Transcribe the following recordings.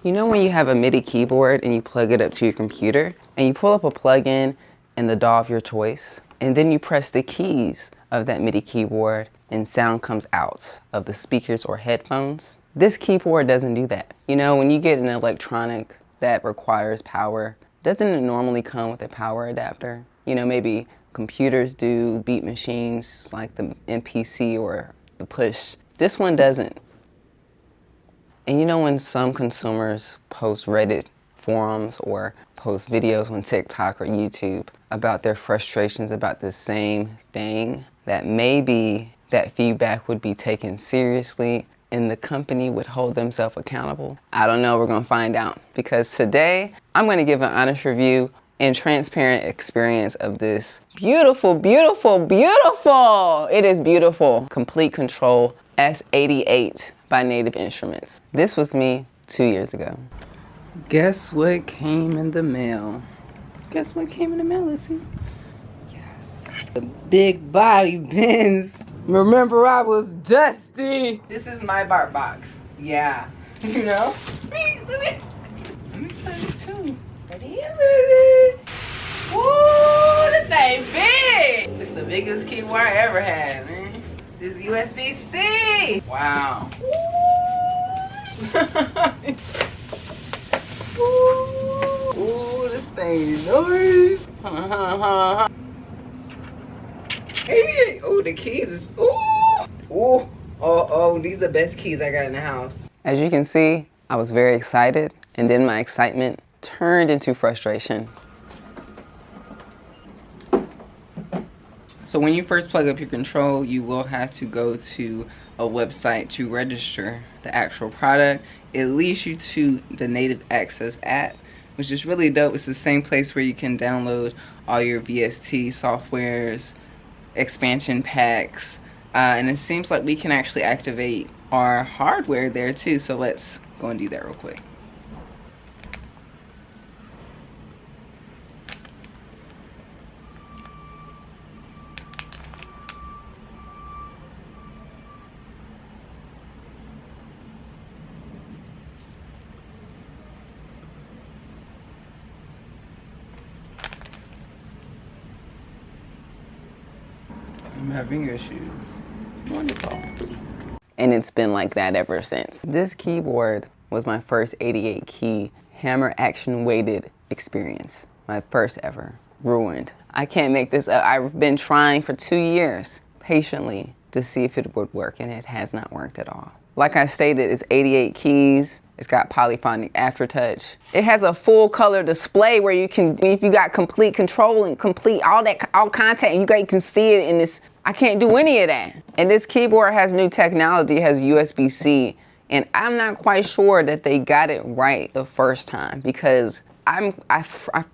You know when you have a MIDI keyboard and you plug it up to your computer and you pull up a plugin and the DAW of your choice, and then you press the keys of that MIDI keyboard and sound comes out of the speakers or headphones? This keyboard doesn't do that. You know, when you get an electronic that requires power, doesn't it normally come with a power adapter? You know, maybe computers do, beat machines like the MPC or the Push. This one doesn't. And you know when some consumers post Reddit forums or post videos on TikTok or YouTube about their frustrations about the same thing, that maybe that feedback would be taken seriously and the company would hold themselves accountable? I don't know, we're gonna find out. Because today, I'm gonna give an honest review and transparent experience of this beautiful, beautiful, beautiful, it is beautiful, Komplete Kontrol S88 by Native Instruments. This was me 2 years ago. Guess what came in the mail? Guess what came in the mail, let's see. Yes, the big body bins. Remember I was dusty. This is my Bart box. Yeah, you know? Let me play it too. Ready, baby. Woo, this thing big. It's the biggest keyboard I ever had, man. This is USB-C. Wow. Ooh, this thing is nice. 88. Oh, the keys is, oh, these are the best keys I got in the house. As you can see, I was very excited, and then my excitement turned into frustration. So when you first plug up your control, you will have to go to a website to register the actual product. It leads you to the Native Access app, which is really dope. It's the same place where you can download all your VST softwares, expansion packs, and it seems like we can actually activate our hardware there too. So let's go and do that real quick. I'm having issues. Wonderful. And it's been like that ever since. This keyboard was my first 88 key hammer action weighted experience. My first ever. Ruined. I can't make this up. I've been trying for 2 years patiently to see if it would work, and it has not worked at all. Like I stated, it's 88 keys. It's got polyphonic aftertouch. It has a full color display where you can, if you got complete control and complete all content, you can see it in this. I can't do any of that. And this keyboard has new technology, it has USB-C, and I'm not quite sure that they got it right the first time, because I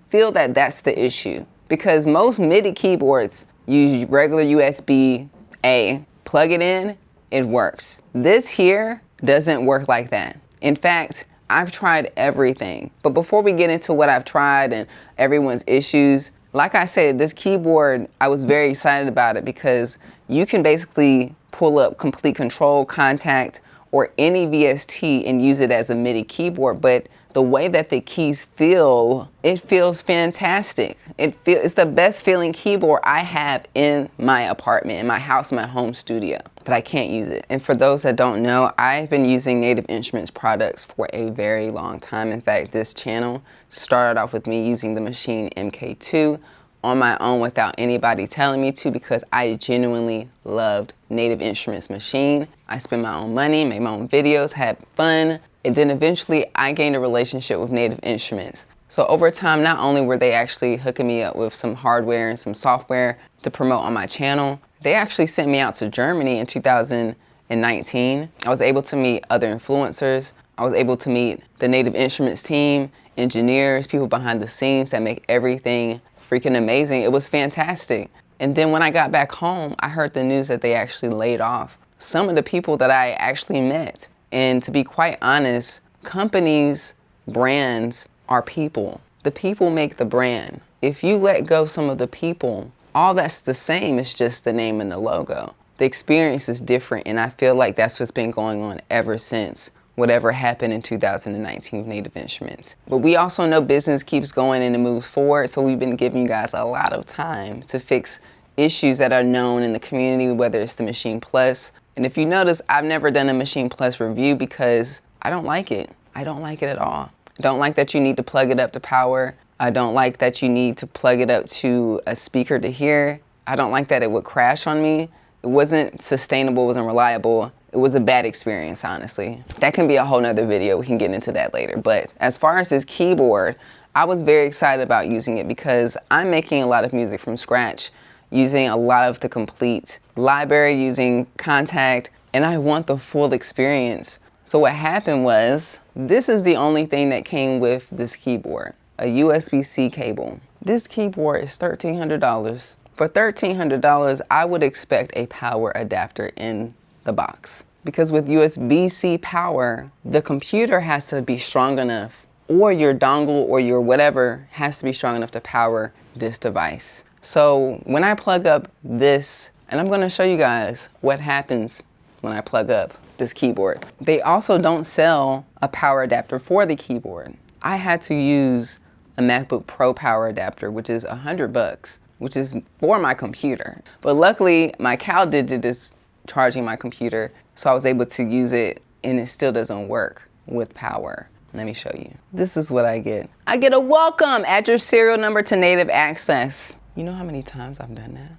feel that that's the issue. Because most MIDI keyboards use regular USB-A, plug it in, it works. This here doesn't work like that. In fact, I've tried everything. But before we get into what I've tried and everyone's issues, like I said, this keyboard, I was very excited about it because you can basically pull up Komplete Kontrol, Contact, or any VST and use it as a MIDI keyboard. But the way that the keys feel, it feels fantastic. It's the best feeling keyboard I have in my apartment, in my house, in my home studio, but I can't use it. And for those that don't know, I've been using Native Instruments products for a very long time. In fact, this channel started off with me using the machine MK3 on my own without anybody telling me to, because I genuinely loved Native Instruments machine. I spent my own money, made my own videos, had fun. And then eventually I gained a relationship with Native Instruments. So over time, not only were they actually hooking me up with some hardware and some software to promote on my channel, they actually sent me out to Germany in 2019. I was able to meet other influencers. I was able to meet the Native Instruments team, engineers, people behind the scenes that make everything freaking amazing. It was fantastic. And then when I got back home, I heard the news that they actually laid off some of the people that I actually met. And to be quite honest, companies, brands are people. The people make the brand. If you let go some of the people, all that's the same, it's just the name and the logo. The experience is different, and I feel like that's what's been going on ever since whatever happened in 2019 with Native Instruments. But we also know business keeps going and it moves forward, so we've been giving you guys a lot of time to fix issues that are known in the community, whether it's the Machine Plus. And if you notice, I've never done a Machine Plus review because I don't like it. I don't like it at all. I don't like that you need to plug it up to power. I don't like that you need to plug it up to a speaker to hear. I don't like that it would crash on me. It wasn't sustainable, it wasn't reliable. It was a bad experience, honestly. That can be a whole nother video. We can get into that later. But as far as this keyboard, I was very excited about using it because I'm making a lot of music from scratch, using a lot of the Komplete library, using Contact, and I want the full experience. So what happened was, this is the only thing that came with this keyboard, a USB-C cable. This keyboard is $1,300. For $1,300, I would expect a power adapter in the box. Because with USB-C power, the computer has to be strong enough, or your dongle or your whatever has to be strong enough to power this device. So when I plug up this, and I'm gonna show you guys what happens when I plug up this keyboard. They also don't sell a power adapter for the keyboard. I had to use a MacBook Pro power adapter, which is $100, which is for my computer. But luckily, my CalDigit is charging my computer, so I was able to use it, and it still doesn't work with power. Let me show you. This is what I get. I get a welcome, add your serial number to native access. You know how many times I've done that?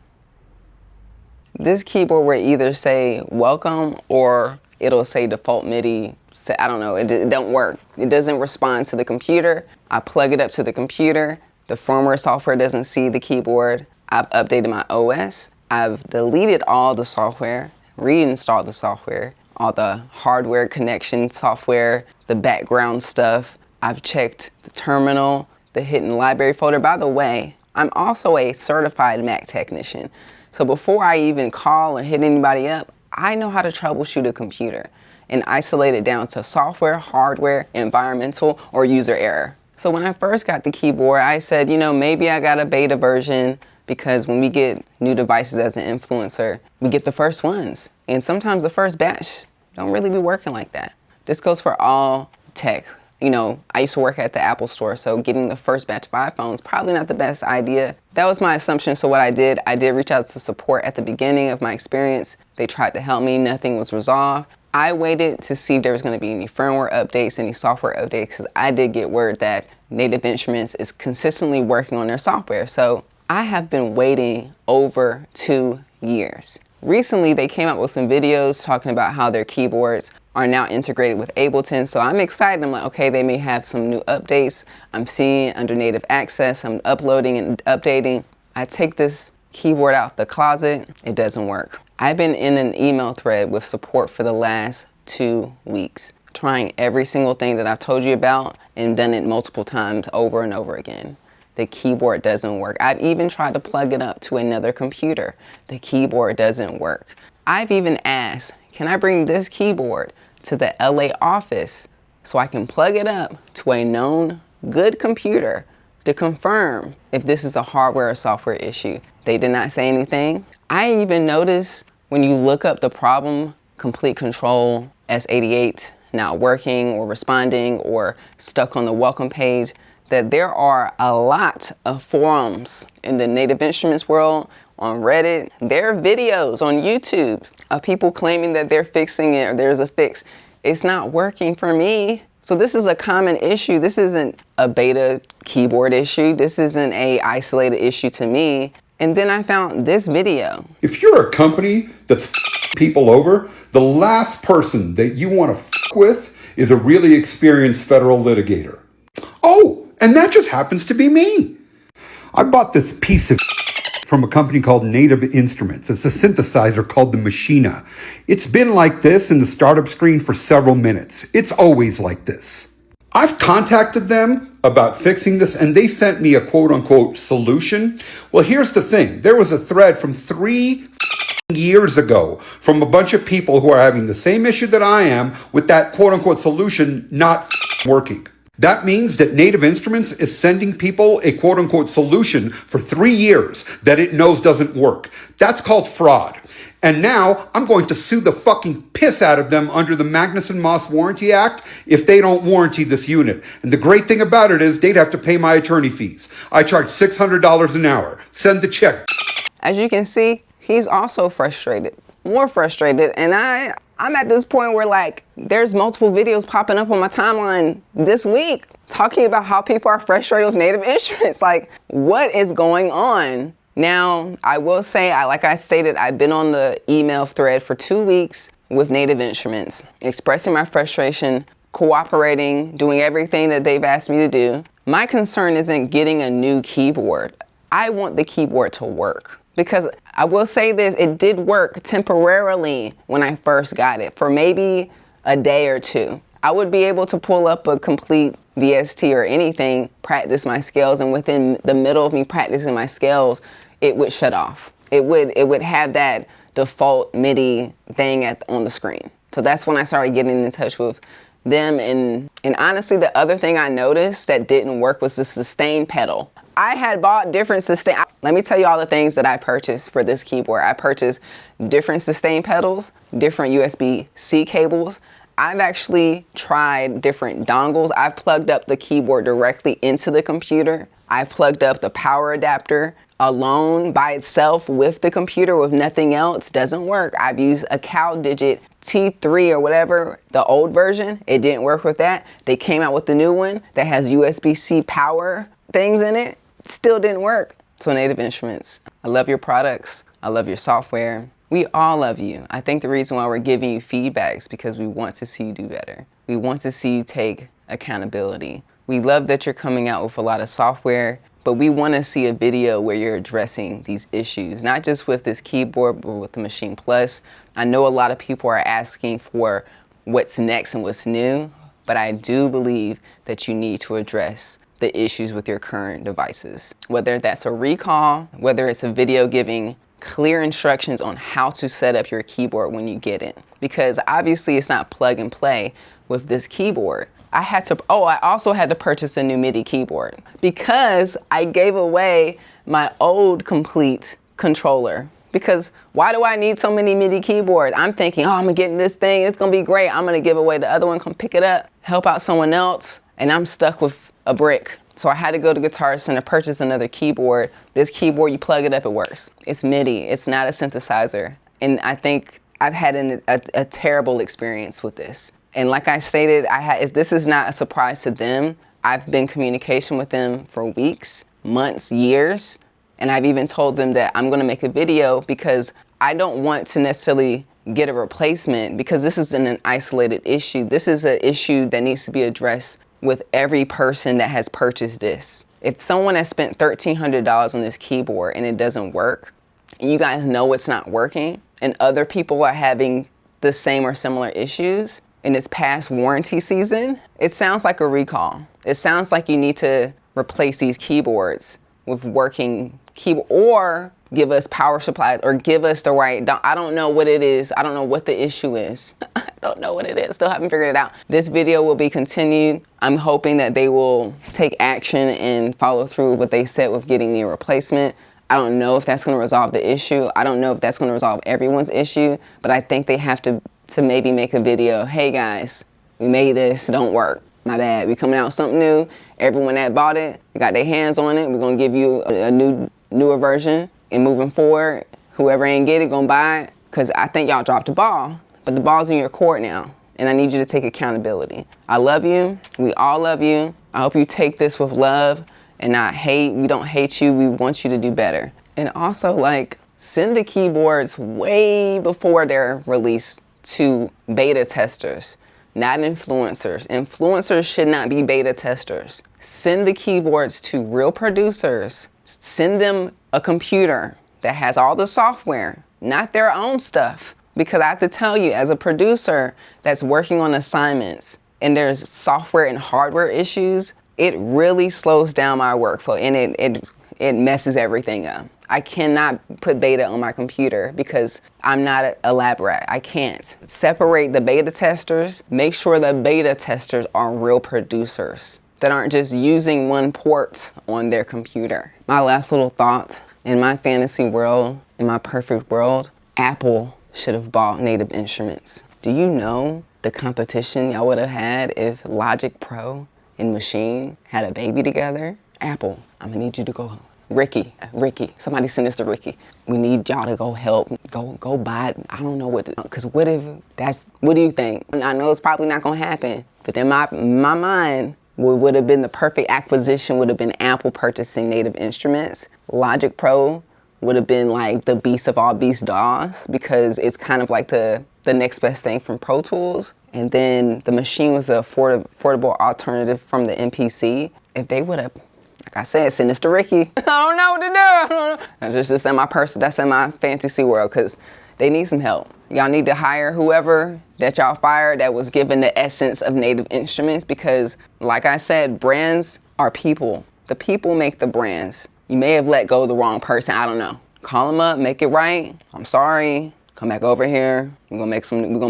This keyboard will either say welcome or it'll say default MIDI. I don't know, it don't work. It doesn't respond to the computer. I plug it up to the computer. The firmware software doesn't see the keyboard. I've updated my OS. I've deleted all the software, reinstalled the software, all the hardware connection software, the background stuff. I've checked the terminal, the hidden library folder. By the way, I'm also a certified Mac technician. So before I even call or hit anybody up, I know how to troubleshoot a computer and isolate it down to software, hardware, environmental, or user error. So when I first got the keyboard, I said, you know, maybe I got a beta version, because when we get new devices as an influencer, we get the first ones. And sometimes the first batch don't really be working like that. This goes for all tech. You know, I used to work at the Apple store, so getting the first batch of iPhones, probably not the best idea. That was my assumption, so what I did reach out to support at the beginning of my experience. They tried to help me, nothing was resolved. I waited to see if there was gonna be any firmware updates, any software updates, because I did get word that Native Instruments is consistently working on their software. So I have been waiting over 2 years. Recently, they came out with some videos talking about how their keyboards are now integrated with Ableton. So I'm excited. I'm like, okay, they may have some new updates. I'm seeing under native access, I'm uploading and updating. I take this keyboard out the closet, it doesn't work. I've been in an email thread with support for the last 2 weeks, trying every single thing that I've told you about and done it multiple times over and over again. The keyboard doesn't work. I've even tried to plug it up to another computer. The keyboard doesn't work. I've even asked, can I bring this keyboard to the LA office so I can plug it up to a known good computer to confirm if this is a hardware or software issue? They did not say anything. I even noticed when you look up the problem, Komplete Kontrol, S88, not working or responding or stuck on the welcome page, that there are a lot of forums in the Native Instruments world, on Reddit. There are videos on YouTube of people claiming that they're fixing it or there's a fix. It's not working for me. So this is a common issue. This isn't a beta keyboard issue. This isn't a isolated issue to me. And then I found this video. If you're a company that's people over, the last person that you want to with is a really experienced federal litigator. Oh, and that just happens to be me. I bought this piece of from a company called Native Instruments. It's a synthesizer called the Machina. It's been like this in the startup screen for several minutes. It's always like this. I've contacted them about fixing this, and they sent me a quote-unquote solution. Well, here's the thing. There was a thread from 3 years ago from a bunch of people who are having the same issue that I am with that quote-unquote solution not working. That means that Native Instruments is sending people a quote-unquote solution for 3 years that it knows doesn't work. That's called fraud. And now I'm going to sue the fucking piss out of them under the Magnuson-Moss Warranty Act if they don't warranty this unit. And the great thing about it is they'd have to pay my attorney fees. I charge $600 an hour. Send the check. As you can see, he's also frustrated, more frustrated. And I'm at this point where like, there's multiple videos popping up on my timeline this week talking about how people are frustrated with Native Instruments. Like, what is going on? Now, I will say, like I stated, I've been on the email thread for 2 weeks with Native Instruments, expressing my frustration, cooperating, doing everything that they've asked me to do. My concern isn't getting a new keyboard. I want the keyboard to work. Because I will say this, it did work temporarily when I first got it, for maybe a day or two. I would be able to pull up a complete VST or anything, practice my scales, and within the middle of me practicing my scales, it would shut off. It would have that default MIDI thing on the screen. So that's when I started getting in touch with them. And honestly, the other thing I noticed that didn't work was the sustain pedal. I had bought different sustain. Let me tell you all the things that I purchased for this keyboard. I purchased different sustain pedals, different USB-C cables. I've actually tried different dongles. I've plugged up the keyboard directly into the computer. I plugged up the power adapter alone by itself with the computer with nothing else. Doesn't work. I've used a CalDigit T3 or whatever, the old version. It didn't work with that. They came out with the new one that has USB-C power things in it. Still didn't work. So Native Instruments, I love your products. I love your software. We all love you. I think the reason why we're giving you feedback is because we want to see you do better. We want to see you take accountability. We love that you're coming out with a lot of software, but we want to see a video where you're addressing these issues, not just with this keyboard, but with the Machine Plus. I know a lot of people are asking for what's next and what's new, but I do believe that you need to address the issues with your current devices. Whether that's a recall, whether it's a video giving clear instructions on how to set up your keyboard when you get it. Because obviously it's not plug and play with this keyboard. I also had to purchase a new MIDI keyboard because I gave away my old Komplete controller. Because why do I need so many MIDI keyboards? I'm thinking, oh, I'm gonna get this thing, it's gonna be great. I'm gonna give away the other one, come pick it up, help out someone else, and I'm stuck with a brick. So I had to go to Guitar Center, purchase another keyboard. This keyboard, you plug it up, it works. It's MIDI, it's not a synthesizer. And I think I've had a terrible experience with this. And like I stated, this is not a surprise to them. I've been in communication with them for weeks, months, years. And I've even told them that I'm gonna make a video because I don't want to necessarily get a replacement because this isn't an isolated issue. This is an issue that needs to be addressed with every person that has purchased this. If someone has spent $1,300 on this keyboard and it doesn't work, and you guys know it's not working, and other people are having the same or similar issues, and it's past warranty season, it sounds like a recall. It sounds like you need to replace these keyboards with working keyboard, or give us power supplies, or give us the right, I don't know what it is. I don't know what the issue is. I don't know what it is. Still haven't figured it out. This video will be continued. I'm hoping that they will take action and follow through with what they said with getting me a replacement. I don't know if that's gonna resolve the issue. I don't know if that's gonna resolve everyone's issue, but I think they have to maybe make a video. Hey guys, we made this, don't work. My bad, we coming out with something new. Everyone that bought it, they got their hands on it. We're gonna give you a newer version. And moving forward, whoever ain't get it, gonna buy it. Cause I think y'all dropped the ball, but the ball's in your court now. And I need you to take accountability. I love you, we all love you. I hope you take this with love and not hate. We don't hate you, we want you to do better. And also like, send the keyboards way before they're released to beta testers, not influencers. Influencers should not be beta testers. Send the keyboards to real producers. Send them a computer that has all the software, not their own stuff. Because I have to tell you, as a producer that's working on assignments and there's software and hardware issues, it really slows down my workflow and it messes everything up. I cannot put beta on my computer because I'm not a lab rat. I can't. Separate the beta testers. Make sure the beta testers are real producers that aren't just using one port on their computer. My last little thought, in my fantasy world, in my perfect world, Apple should have bought Native Instruments. Do you know the competition y'all would have had if Logic Pro and Machine had a baby together? Apple, I'm gonna need you to go. Ricky, somebody send this to Ricky. We need y'all to go help, go buy it. I don't know cause what do you think? I know it's probably not gonna happen, but in my mind, what would have been the perfect acquisition would have been Apple purchasing Native Instruments. Logic Pro would have been like the beast of all beast DAWs, because it's kind of like the next best thing from Pro Tools. And then the Machine was the affordable alternative from the MPC. If they would have, like I said, send this to Ricky. I don't know what to do. I don't know. That's just in my that's in my fantasy world, because they need some help. Y'all need to hire whoever that y'all fired that was given the essence of Native Instruments, because like I said, brands are people. The people make the brands. You may have let go of the wrong person, I don't know. Call them up, make it right. I'm sorry, come back over here. We're gonna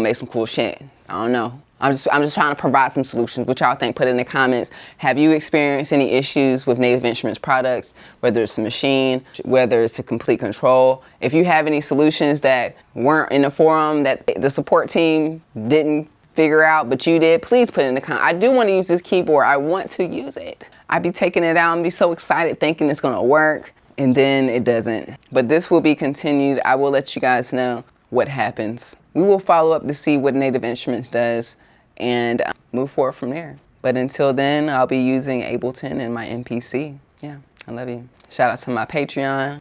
make some cool shit. I don't know. I'm just trying to provide some solutions. What y'all think? Put it in the comments. Have you experienced any issues with Native Instruments products, whether it's a Machine, whether it's a Komplete Kontrol? If you have any solutions that weren't in the forum, that the support team didn't figure out, but you did, please put it in the comments. I do want to use this keyboard. I want to use it. I'd be taking it out and be so excited thinking it's gonna work, and then it doesn't. But this will be continued. I will let you guys know what happens. We will follow up to see what Native Instruments does and move forward from there. But until then, I'll be using Ableton and my MPC. Yeah, I love you. Shout out to my Patreon.